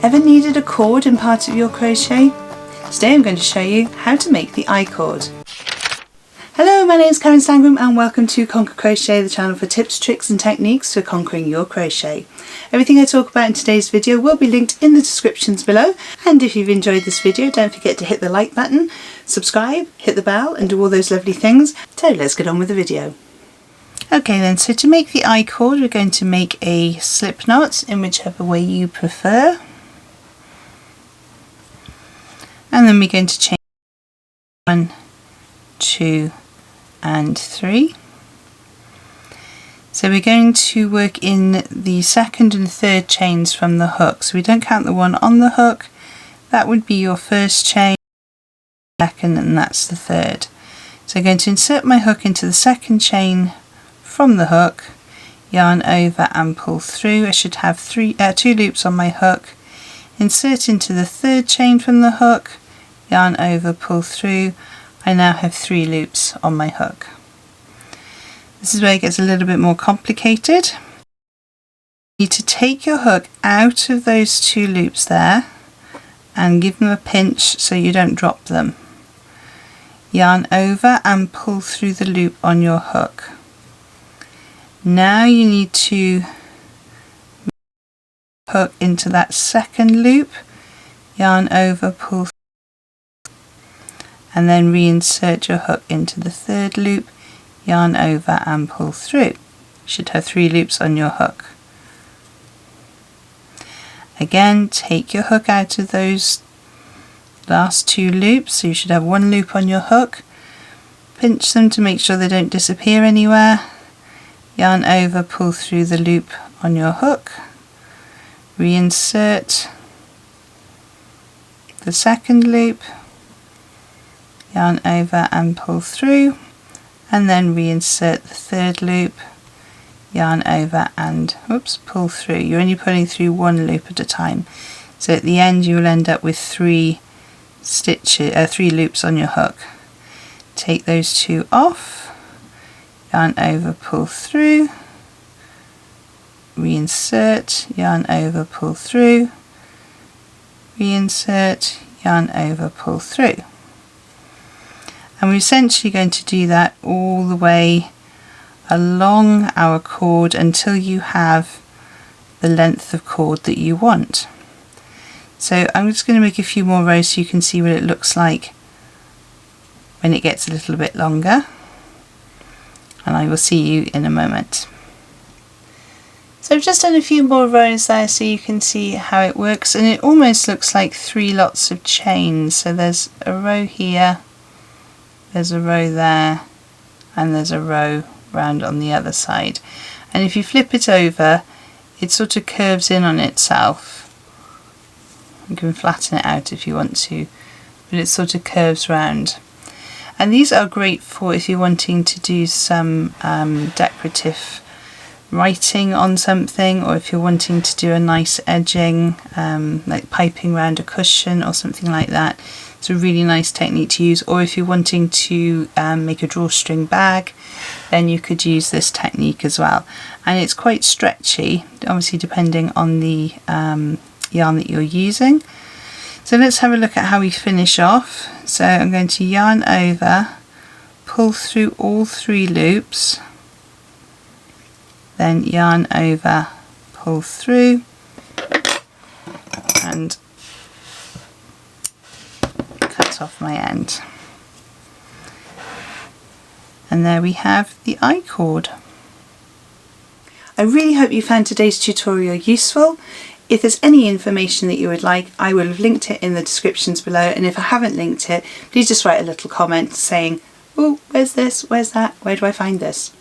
Ever needed a cord in part of your crochet? Today I'm going to show you how to make the Icord. Hello, my name is Karen Stangram and welcome to Conquer Crochet, the channel for tips, tricks and techniques for conquering your crochet. Everything I talk about in today's video will be linked in the descriptions below, and if you've enjoyed this video don't forget to hit the like button, subscribe, hit the bell and do all those lovely things. So let's get on with the video. Okay then, so to make the Icord we're going to make a slip knot in whichever way you prefer. And then we're going to chain 1, 2 and 3. So we're going to work in the second and third chains from the hook. So we don't count the one on the hook. That would be your first chain, second, and that's the third. So I'm going to insert my hook into the second chain from the hook, yarn over and pull through. I should have 2 loops on my hook. Insert into the third chain from the hook, yarn over, pull through. I now have 3 loops on my hook. This is where it gets a little bit more complicated. You need to take your hook out of those 2 loops there and give them a pinch so you don't drop them. Yarn over and pull through the loop on your hook. Now you need to hook into that second loop, yarn over, pull through, and then reinsert your hook into the third loop, yarn over and pull through. You should have 3 loops on your hook. Again, take your hook out of those last 2 loops, so you should have 1 loop on your hook. Pinch them to make sure they don't disappear anywhere. Yarn over, pull through the loop on your hook. Reinsert the second loop, yarn over and pull through, and then reinsert the third loop, yarn over and pull through. You're only pulling through 1 loop at a time, so at the end you will end up with 3 loops on your hook. Take those 2 off, yarn over, pull through, reinsert, yarn over, pull through, reinsert, yarn over, pull through. And we're essentially going to do that all the way along our cord until you have the length of cord that you want. So I'm just going to make a few more rows so you can see what it looks like when it gets a little bit longer, and I will see you in a moment. So I've just done a few more rows there so you can see how it works, and it almost looks like 3 lots of chains. So there's a row here, there's a row there, and there's a row round on the other side. And if you flip it over, it sort of curves in on itself. You can flatten it out if you want to, but it sort of curves round. And these are great for if you're wanting to do some decorative writing on something, or if you're wanting to do a nice edging, like piping around a cushion or something like that. It's a really nice technique to use. Or if you're wanting to make a drawstring bag, then you could use this technique as well. And it's quite stretchy, obviously depending on the yarn that you're using. So let's have a look at how we finish off. So I'm going to yarn over, pull through all 3 loops, then yarn over, pull through, and cut off my end. And there we have the Icord. I really hope you found today's tutorial useful. If there's any information that you would like, I will have linked it in the descriptions below, and if I haven't linked it, please just write a little comment saying, oh, where's this, where's that, where do I find this?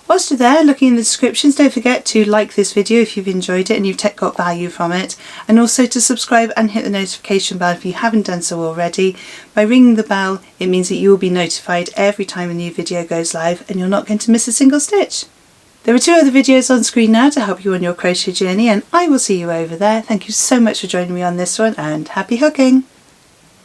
Whilst you're there looking in the descriptions, don't forget to like this video if you've enjoyed it and you've got value from it, and also to subscribe and hit the notification bell if you haven't done so already. By ringing the bell, it means that you will be notified every time a new video goes live and you're not going to miss a single stitch. There are 2 other videos on screen now to help you on your crochet journey, and I will see you over there. Thank you so much for joining me on this one, and happy hooking!